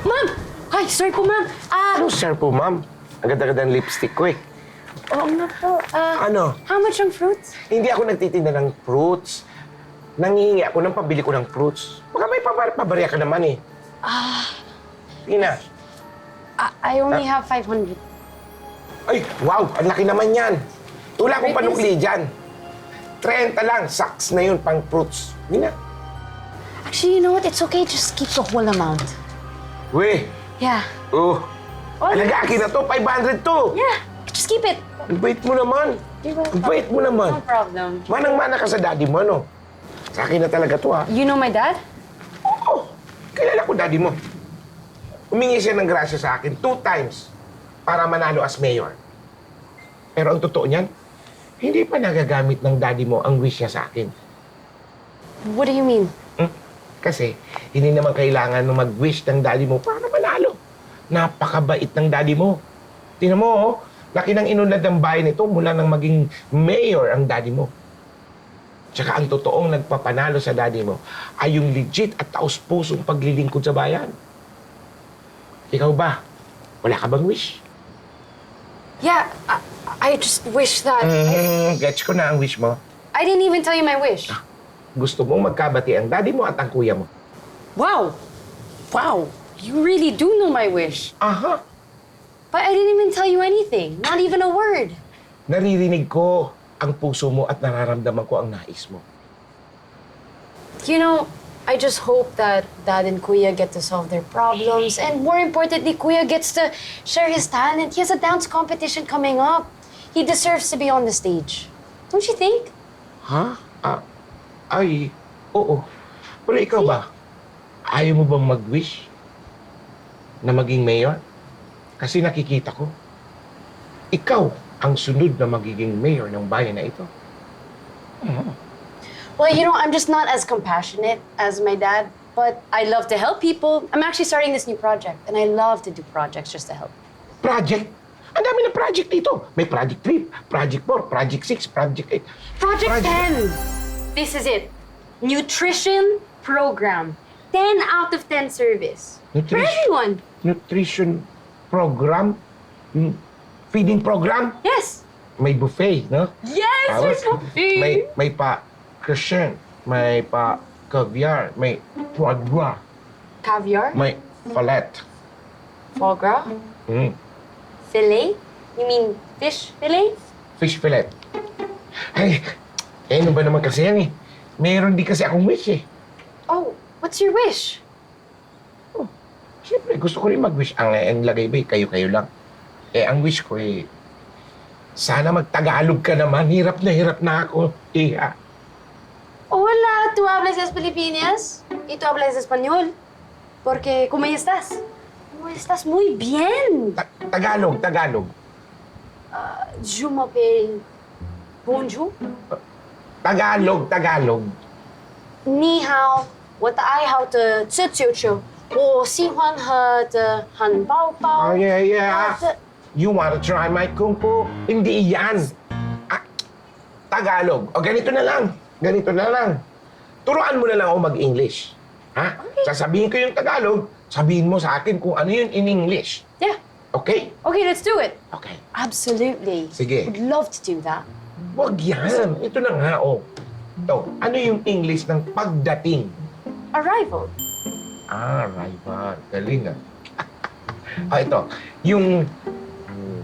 Ma'am! Ay, sorry po, ma'am. Ano, sir po, ma'am? Ang ganda-ganda ng lipstick ko eh. Oo nga po. Ano? How much ang fruits? Hindi ako nagtitinda ng fruits. Nangihingi ako ng pabili ko ng fruits. Baka may pabarya ka naman eh. Sige na. I only have 500. Ay, wow! Ang laki naman yan. Tula kong panukli dyan. 30 lang. Saks na yun pang fruits. Sige na. Actually, you know what? It's okay. Just keep the whole amount. Weh! Yeah. Oh! Alaga akin na to. 500 to. Yeah. Just keep it. Ang bait mo naman. Ang bait mo naman. No problem. Manang-mana ka sa daddy mo, no? Sa akin na talaga to, ha? You know my dad? Oo. Kilala ko daddy mo. Humingi siya ng grasya sa akin 2 times para manalo as mayor. Pero ang totoo niyan, hindi pa nagagamit ng daddy mo ang wish niya sa akin. What do you mean? Kasi hindi naman kailangan ng mag-wish ng daddy mo para manalo. Napakabait ng daddy mo. Tingnan mo, oh. Laki ng inunlad ng bayan nito mula nang maging mayor ang daddy mo. Tsaka ang totoong nagpapanalo sa daddy mo ay yung legit at taos-pusong paglilingkod sa bayan. Ikaw ba? Wala ka bang wish? Yeah, I just wish that... Gets ko na ang wish mo. I didn't even tell you my wish. Gusto mong magkabati ang daddy mo at ang kuya mo. Wow! Wow! You really do know my wish. Aha! But I didn't even tell you anything. Not even a word. Naririnig ko ang puso mo at nararamdaman ko ang nais mo. You know, I just hope that Dad and Kuya get to solve their problems. And more importantly, Kuya gets to share his talent. He has a dance competition coming up. He deserves to be on the stage. Don't you think? Ha? Ay, oo. Pero ikaw ba? Ayaw mo bang mag-wish na maging mayor? Kasi nakikita ko, ikaw ang sunod na magiging mayor ng bayan na ito. Well, you know, I'm just not as compassionate as my dad, but I love to help people. I'm actually starting this new project, and I love to do projects just to help. Project? Ang dami na project dito. May Project 3, Project 4, Project 6, Project 8. Project 10! This is it. Nutrition program. 10 out of 10 service. For everyone. Nutrition program? Feeding program? Yes. May buffet, no? Yes, Tapos, there's buffet. may pa-croissant, may pa-caviar, may foie gras, Caviar? may fillet. Foie gras? Fillet? You mean fish fillet? Fish fillet. Ay, ano ba naman kasi yan eh? Meron din kasi akong wish eh. Oh, what's your wish? Siyempre, gusto ko rin mag-wish. Ang lagay ba, kayo-kayo lang. Eh, ang wish ko eh, sana mag-Tagalog ka naman. Hirap na ako. Iha. Hola, ¿tú hablas Filipinas? ¿Y tú hablas español? Porque, ¿cómo estás? ¿Cómo estás? Muy bien. Tagalog. Je m'appelle Bonjour. Tagalog. 你好，我的爱好的这球球，我喜欢喝的汉堡包。 Oh, yeah. 我的 You wanna try my kung fu? Hindi yan. Tagalog. O ganito na lang. Ganito na lang. Turuan mo na lang ako mag-English. Ha? Sasabihin ko yung Tagalog, sabihin mo sa akin kung ano yun in English. Yeah. Okay? Okay, let's do it. Okay. Absolutely. Sige. Would love to do that. Wag yan. Ito na nga, oh. Ito, ano yung English ng pagdating? Arrival. Rival. Galing ah. Ito. Yung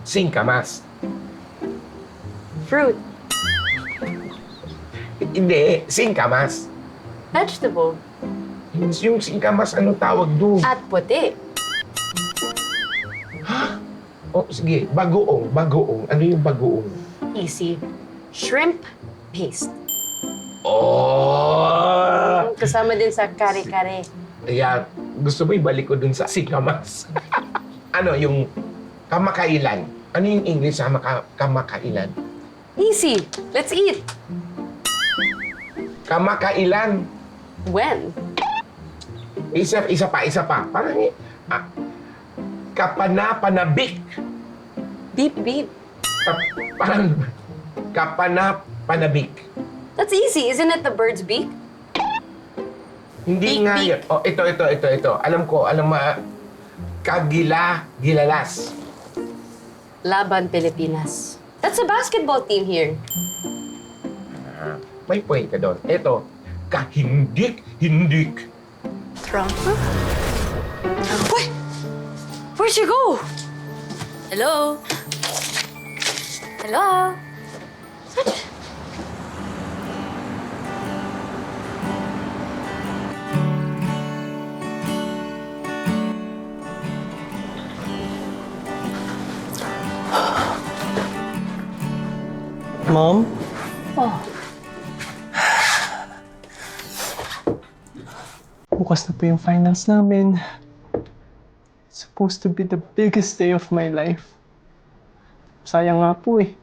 singkamas. Fruit. Hindi, singkamas. Vegetable. Yung singkamas, ano tawag doon? At puti. Oh, sige. Bagoong. Bagoong. Ano yung bagoong? Easy. Shrimp paste. Oh! Kasama din sa kare-kare. Ayan. Gusto mo ibalik ko dun sa singkamas? Ano yung kamakailan? Ano yung English sa kamakailan? Easy. Let's eat. Kamakailan. When? Isa pa. Parang, kapanapanabik. Beep, beep. Parang, kapanapanabik. That's easy. Isn't it the bird's beak? Hindi Beak, nga beak. yun. Oh, ito. Alam gilalas. Laban, Pilipinas. That's a basketball team here. May point ka doon. Ito, kahindik. Trump? What? Where'd you go? Hello? Hello? Mom? Oh. Bukas na po yung finals namin. It's supposed to be the biggest day of my life. Sayang nga po eh.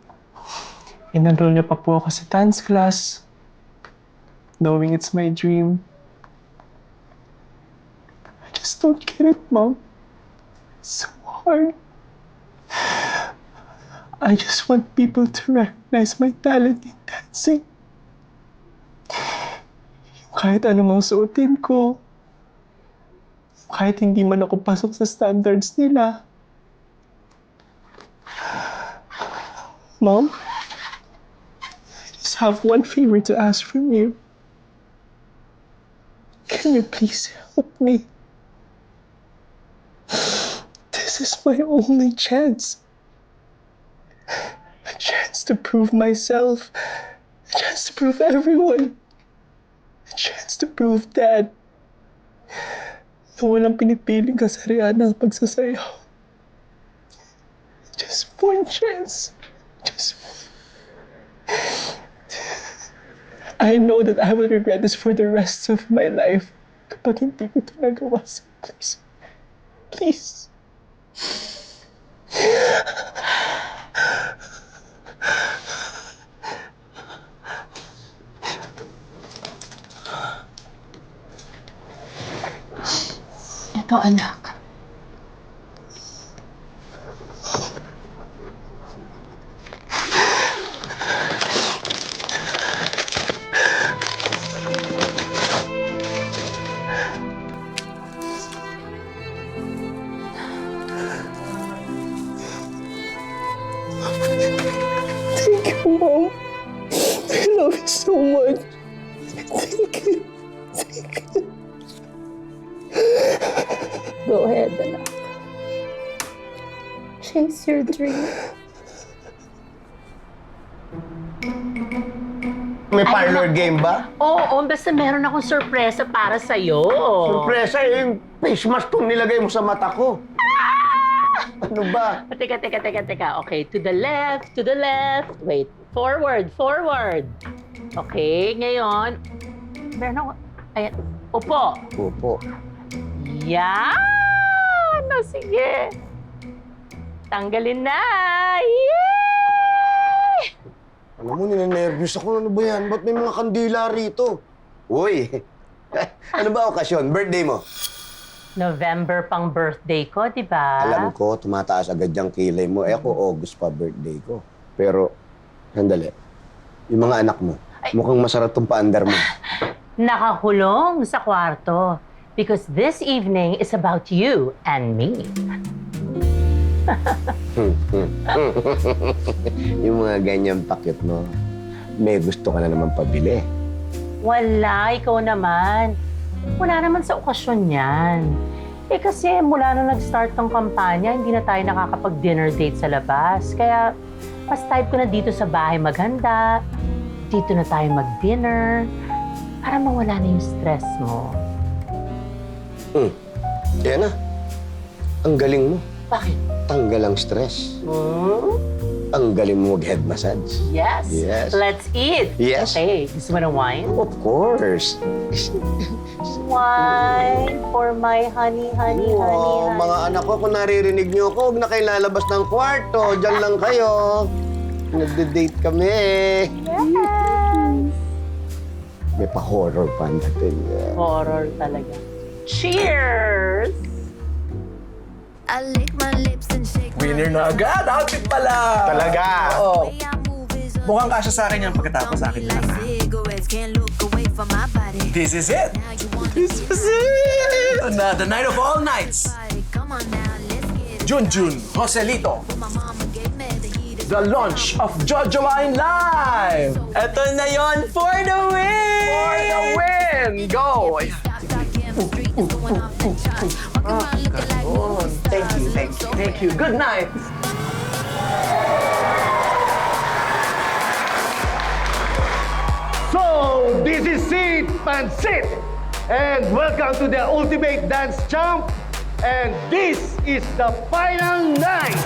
Inenroll niya pa po ako sa dance class. Knowing it's my dream. I just don't get it, Mom. It's so hard. I just want people to recognize my talent in dancing. Kahit anong ang suotin ko, kahit hindi man ako pasok sa standards nila. Mom, I just have one favor to ask from you. Can you please help me? This is my only chance. A chance to prove myself. A chance to prove everyone. A chance to prove Dad na walang pinipiling kasarian ng pagsasayaw. Just one chance. Just one. I know that I will regret this for the rest of my life kapag hindi ko ito nagawa. So please. Please. Ito, anak. Thank you, Mom. I love you so much. Thank you. Thank you. Go ahead, anak. Chase your dream. May parlor game ba? Oo, basta meron akong sorpresa para sa'yo. Surpresa yung face mask tong nilagay mo sa mata ko. Ano ba? Teka. Okay, to the left. Wait, forward. Okay, ngayon, meron ako, ayan, upo. Opo. Yan! O, sige. Tanggalin na! Yay! Alam mo, ninenervyos ako. Ano ba yan? Ba't may mga kandila rito? Uy! Ano ba okasyon? Birthday mo? November pang birthday ko, di ba? Alam ko, tumataas agad yung kilay mo. Eh ako, August pa birthday ko. Pero, sandali. Yung mga anak mo. Mukhang masarap tong paandar mo. Nakakulong sa kwarto. Because this evening is about you and me. Yung mga ganyang pakit mo, may gusto ka na naman pabili. Wala, ikaw naman. Wala naman sa okasyon yan. Eh kasi mula na nag-start ng kampanya, hindi na tayo nakakapag-dinner date sa labas. Kaya mas type ko na dito sa bahay maghanda. Dito na tayo mag-dinner. Para mawala na yung stress mo. Yan na. Ang galing mo. Bakit? Tanggal ang stress. Ang galing mo mag-head massage. Yes. Yes. Let's eat. Yes. Okay, gusto mo ng wine? Of course. Wine for my honey, honey, honey, honey. Mga anak ko, kung naririnig niyo ako, huwag na kayo lalabas ng kwarto. Diyan lang kayo. Nagde-date kami. Yes. May pa-horror pa natin. Horror talaga. Cheers! I lick my lips and shake my Winner na agad! Outfit pala! Talaga? Oo. Mukhang kasya sa akin yan pagkatapos sa akin lang. cigarettes, can't look away from my body. This is it! Now you want This is it! The night of all nights! come on now, let's get it. Junjun Joselito. My mama gave me the heat. The launch of Jojo Wine Live! Eto na yon for the win! For the win! Go! Thank you, thank you, thank you. Good night! So, this is Sid Pansit, and welcome to the Ultimate Dance Champ, and this is the final night.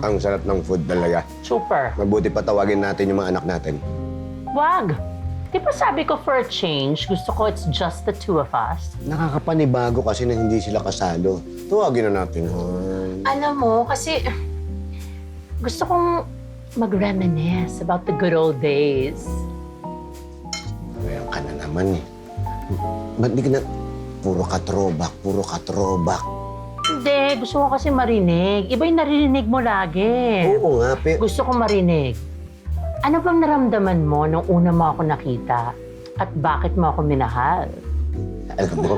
Ang sarap ng food talaga. Super. Mabuti pa tawagin natin yung mga anak natin. Wag. Di ba sabi ko for a change, gusto ko it's just the two of us? Nakakapanibago kasi na hindi sila kasalo. Tawagin na natin, hon. Alam mo, kasi gusto kong mag-reminisce about the good old days. Ayan ka na naman eh. Ba't di ka na... Puro ka throwback. Hindi, gusto ko kasi marinig. Iba yung naririnig mo lagi. Oo nga, Gusto ko marinig. Ano bang naramdaman mo nung una mo ako nakita? At bakit mo ako minahal? Alam mo,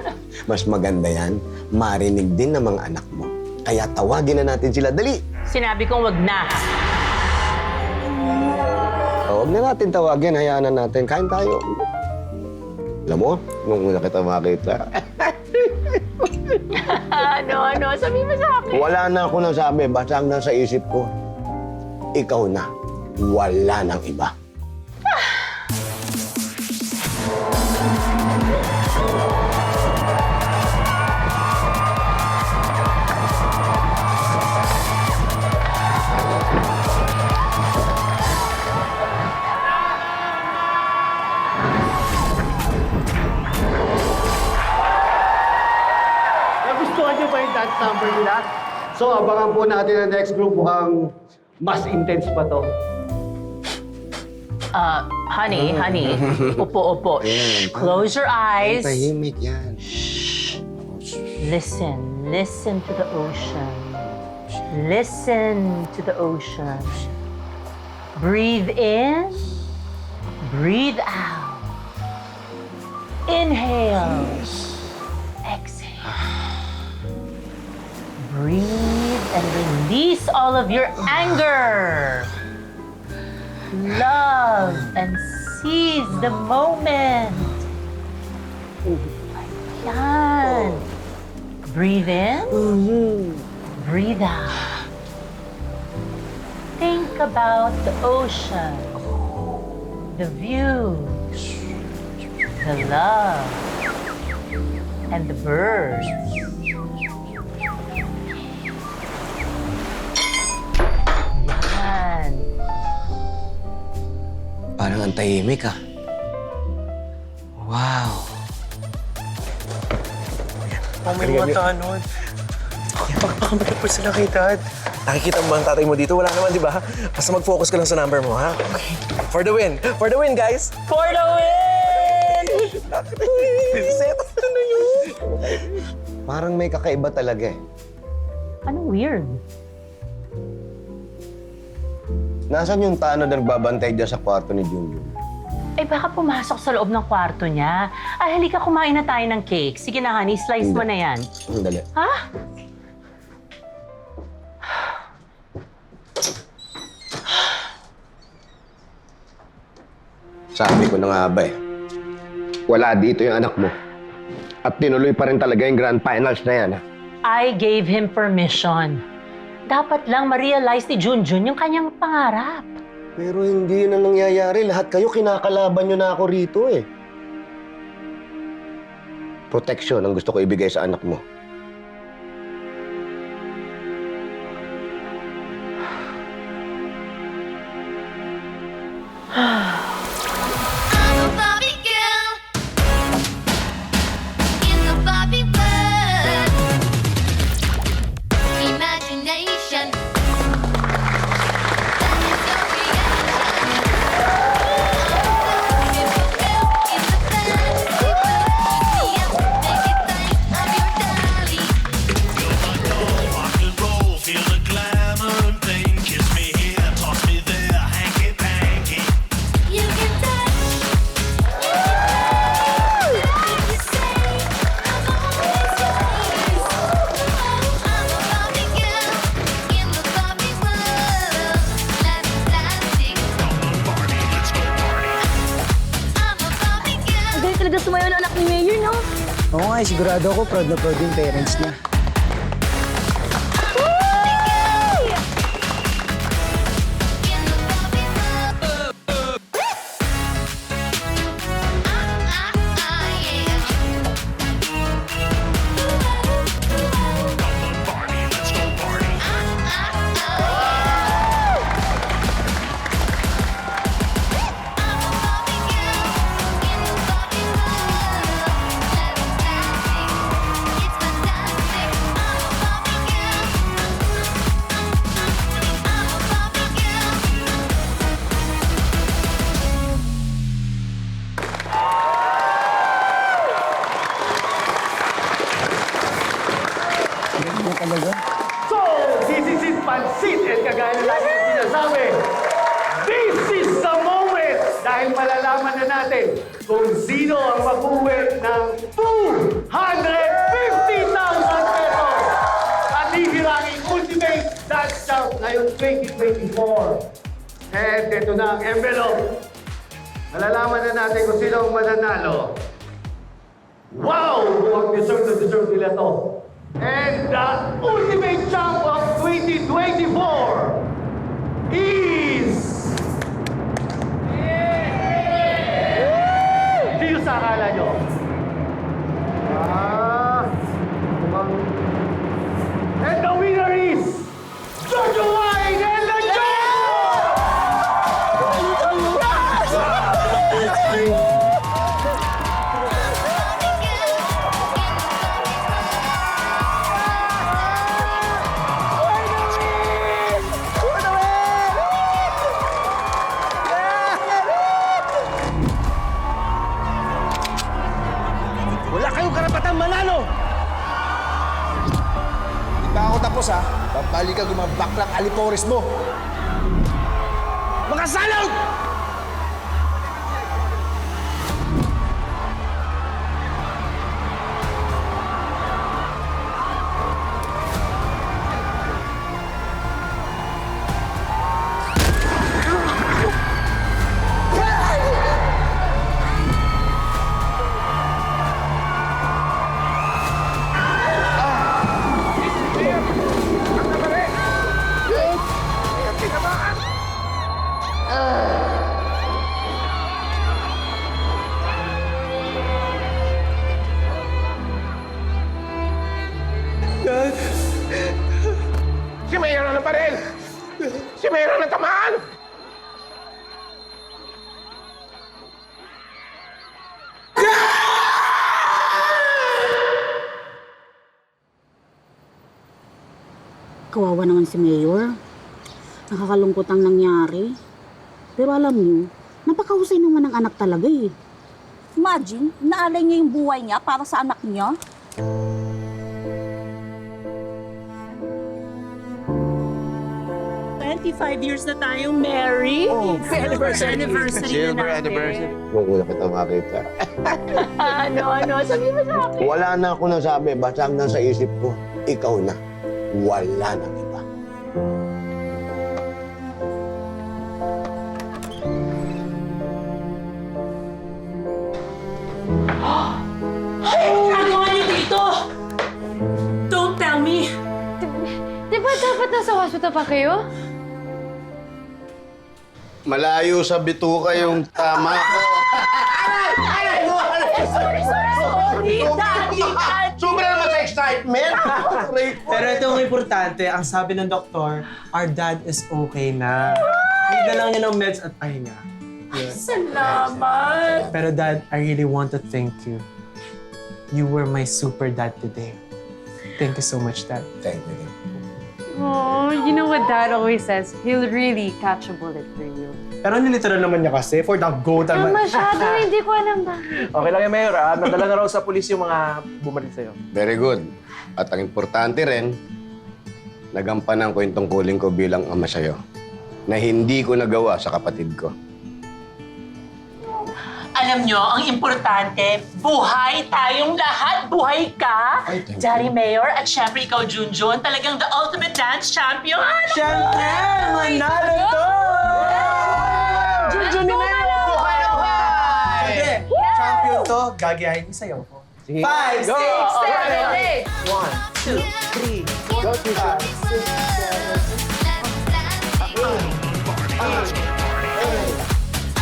mas maganda yan, marinig din ng mga anak mo. Kaya tawagin na natin sila. Dali! Sinabi kong wag na. Huwag na natin tawagin, hayaan na natin. Kain tayo. Alam mo, nung una kita makita, Ano? Sabi mo sa akin. wala na ako nasabi. Basta ang nasa isip ko, ikaw na. Wala nang iba. Nagustuhan niyo ba yung dance number nila? So, abangan po natin ang next group. Mukhang mas intense pa to. Honey. Upo. Close your eyes. Tahimik yan. Listen to the ocean. Listen to the ocean. Breathe in, breathe out. Inhale, exhale. Breathe and release all of your anger. Love and seize the moment. Yan. Breathe in. Breathe out. Think about the ocean, the view, the love, and the birds. Yan. Parang ang tahimik ah. Wow. Oh, may mga tanod. Baka magkapal sila kay Dad. Nakikita mo ba ang tatay mo dito? Wala naman, di ba? Basta mag-focus ka lang sa number mo, ha? Okay. For the win! For the win, guys! For the win! Set! Ano yun? Parang may kakaiba talaga eh. Anong weird? Nasaan yung tano na nagbabantay dyan sa kwarto ni Junjun? Eh baka pumasok sa loob ng kwarto niya. Ay, halika kumain na tayo ng cake. Sige na, honey, slice mo na yan. Dali. Ha? Sabi ko na nga ba eh. Wala dito yung anak mo. At tinuloy pa rin talaga yung grand finals na yan. I gave him permission. Dapat lang ma-realize ni Junjun yung kanyang pangarap. Pero hindi na nangyayari. Lahat kayo kinakalaban nyo na ako rito eh. Protection ang gusto ko ibigay sa anak mo. I'm a Barbie girl in the Barbie world. Imagination. That is your reaction. Beautiful girl in the fantasy world. Pick me up, make it think I'm your dolly. Rock and roll, feel the glamour and pain. Kiss me here, toss me there, hanky panky. You can touch, you say I'm always yours. Oh, I'm a Barbie girl in the Barbie world. Life is plastic. Party, let's go party. I'm a Barbie girl. Ang galing talaga sumayaw ng anak ni Mayor, no? Oo nga, sigurado ako proud na proud yung parents niya. In the Barbie world. Yeah. Party, let's go party. So, this is it, pansit. And kagaya na lagi yung sinasabi, this is the moment dahil malalaman na natin kung sino ang mag-uwi ng 250,000 pesos at hihirangin Ultimate Dance Champ ngayon 2024. And ito na ang envelope. Malalaman na natin kung sino ang mananalo. Wow! Mukhang deserve nila to. And the ultimate champ of 2024 is... Sino sa akala nyo? And the winner is... Jojo Wine and the Wala kayong karapatang manalo! Di pa ako tapos ha. Babalik ka gumabaklang alipores mo. Mga salog! Kawawa naman si Mayor. Nakakalungkot ang nangyari. Pero alam niyo, napakahusay naman ng anak talaga eh. Imagine, naalay niya yung buhay niya para sa anak niya. Years na tayong married. Anniversary Silver anniversary. Nung una kita makita. Ano? Sabi mo sa akin. Wala na ako nasabi. Basta hanggang sa isip ko, ikaw na. Wala nang iba. Ay, ginagawa niyo dito? Don't tell me. Di ba dapat nasa hospital pa kayo? Malayo sa bituka yung tama ko. Sorry, Daddy. Sobra naman sa excitement. Pero ito ang importante, ang sabi ng doktor, our dad is okay na. Hindi na lang niya ng meds at pahinga. Yun. Salamat. Pero Dad, I really want to thank you. You were my super dad today. Thank you so much, Dad. Thank you. Oh, you know what Dad always says? He'll really catch a bullet for you. Pero niliteral naman niya kasi for the goat. Masyado, hindi ko alam bakit. Okay lang yung Mayor, nadala na raw sa pulis yung mga bumalik sa'yo. Very good. At ang importante rin, nagampanan ko yung tungkulin ko bilang ama sa'yo na hindi ko nagawa sa kapatid ko. Alam nyo, ang importante, buhay tayong lahat. Buhay ka, Daddy Mayor, at syempre ikaw, Junjun, talagang the ultimate dance champion. Syempre, manalo to! Junjun ni Mayor! Buhay na buhay! Sige, champion to, gagayahin niyo sa'yo ko. 5, 6, 7, 8! 1, 2, 3, 4, 5, 6, 7, 8!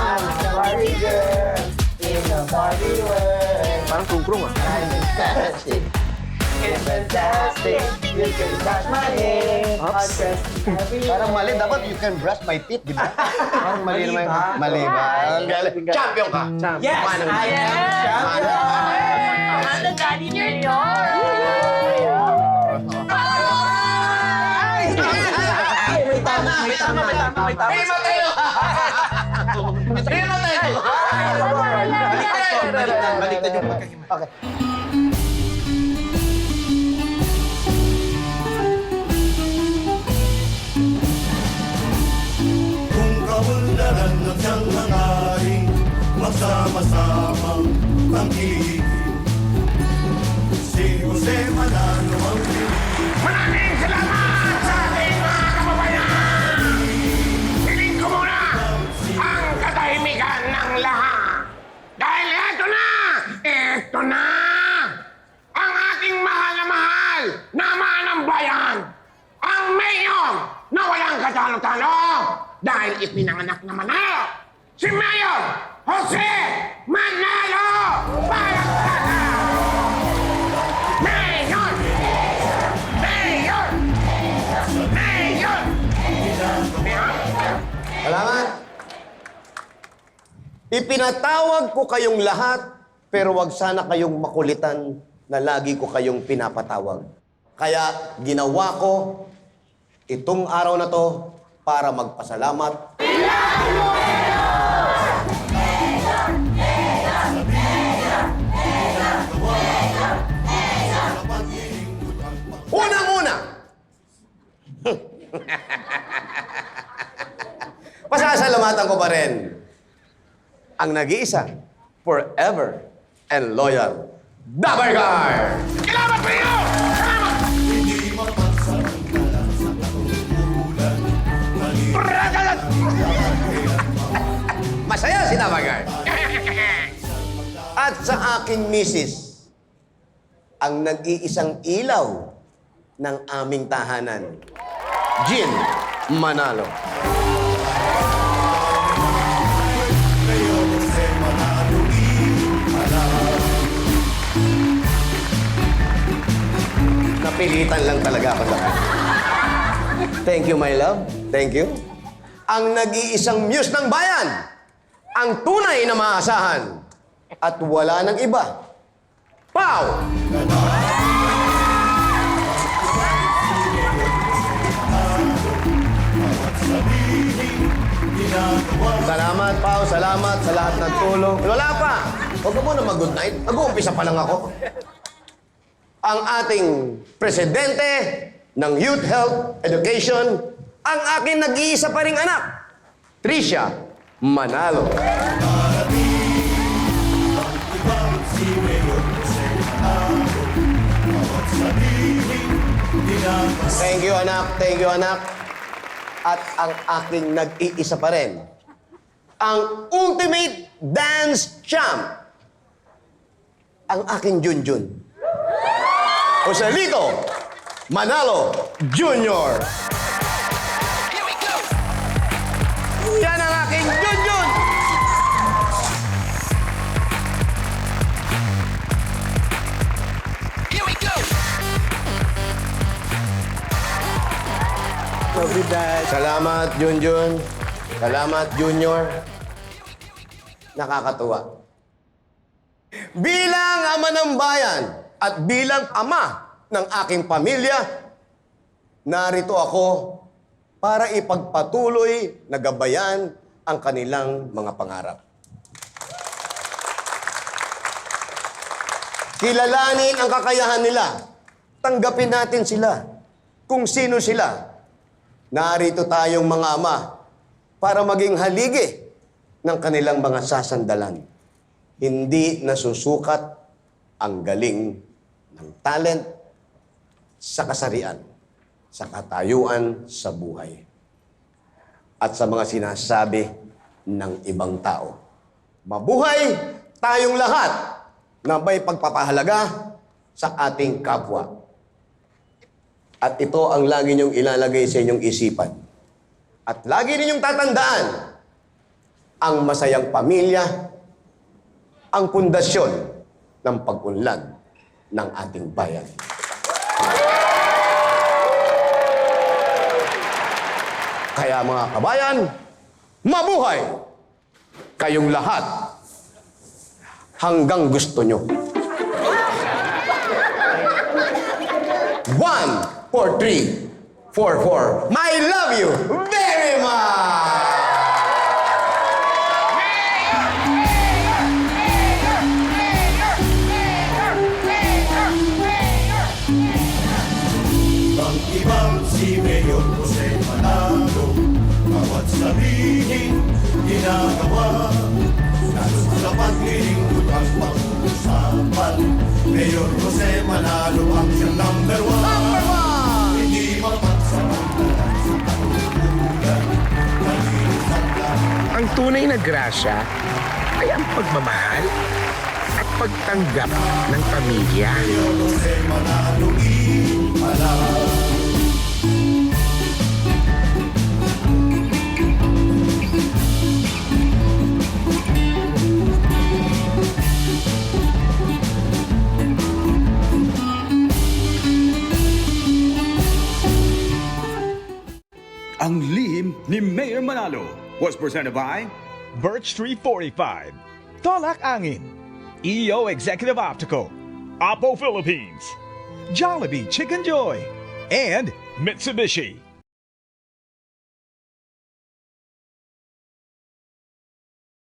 I'm a party girl in a party world. Parang krung-krung ah. I'm fantastic. It's fantastic. You can touch my head. Parang mali. Dapat you can brush my teeth, di ba? Parang mali naman. Mali ba? Ang galing. Champion ka. Yes, I am champion. I'm the Daddy Mayor. May tama. Baliktad yung pagkakima. Okay. Kung kaunlaran ng siyang hangaring magsama-samang tangkiligin. Si Jose Manalo ang piling. Maraming salamat sa ating mga kababayan! Piling ko muna ang katahimikan ng lahat. Dahil eto na ang ating mahal na ama ng bayan, ang Mayor na walang katalo-talo dahil ipinanganak na Manalo, si Mayor Jose Manalo Palakpakan! Mayor! Mayor! Mayor! Salamat. Ipinatawag ko kayong lahat, pero wag sana kayong makulitan na lagi ko kayong pinapatawag. Kaya ginawa ko itong araw na to para magpasalamat. Unang-una! Pasasalamatan ko pa rin ang nag-iisa, forever and loyal, Dabargar! Salamat po inyo! Salamat! Masaya si Dabargar! At sa aking misis, ang nag-iisang ilaw ng aming tahanan, Jean Manalo. Napilitan lang talaga ako sa kanya. Thank you, my love. Thank you. Ang nag-iisang muse ng bayan, ang tunay na maasahan, at wala nang iba. Pau! Salamat, Pao. Salamat sa lahat ng tulong. Wala pa. Huwag ka muna mag-good night. Mag-uumpisa pa lang ako. Ang ating presidente ng Youth Health Education, ang aking nag-iisa pa ring anak, Tricia Manalo. Thank you, anak. Thank you, anak. At ang aking nag-iisa pa rin, ang ultimate dance champ, ang aking Junjun. Joselito Manalo Jr. Yan ang aking Junjun! Love you, Dad. Salamat, Junjun. Salamat, Junior. Nakakatuwa. Bilang ama ng bayan at bilang ama ng aking pamilya, narito ako para ipagpatuloy na gabayan ang kanilang mga pangarap. Kilalanin ang kakayahan nila. Tanggapin natin sila kung sino sila. Narito tayong mga ama para maging haligi ng kanilang mga sasandalan. Hindi nasusukat ang galing ng talent sa kasarian, sa katayuan sa buhay, at sa mga sinasabi ng ibang tao. Mabuhay tayong lahat na may pagpapahalaga sa ating kapwa. At ito ang lagi niyong ilalagay sa inyong isipan. At lagi ninyong tatandaan, ang masayang pamilya, ang pundasyon ng pag-unlad ng ating bayan. Kaya mga kabayan, mabuhay kayong lahat hanggang gusto nyo. 1, 4, 3, 4, 4. I love you very much! Ang ibang si Mayor Jose Manalo, bawat sabihin ginagawa, lalo sa paglilingkod ang pag-uusapan. Mayor Jose Manalo ang siyang number 1. Hindi mapagsamantalan sa pagkukulan. Ang tunay na grasya ay ang pagmamahal at pagtanggap ng pamilya. Mayor Jose Manalo, impala. Ang Lihim ni Mayor Manalo was presented by Birch Tree 45, Tolak Angin, EO Executive Optical, Oppo Philippines, Jollibee Chicken Joy, and Mitsubishi.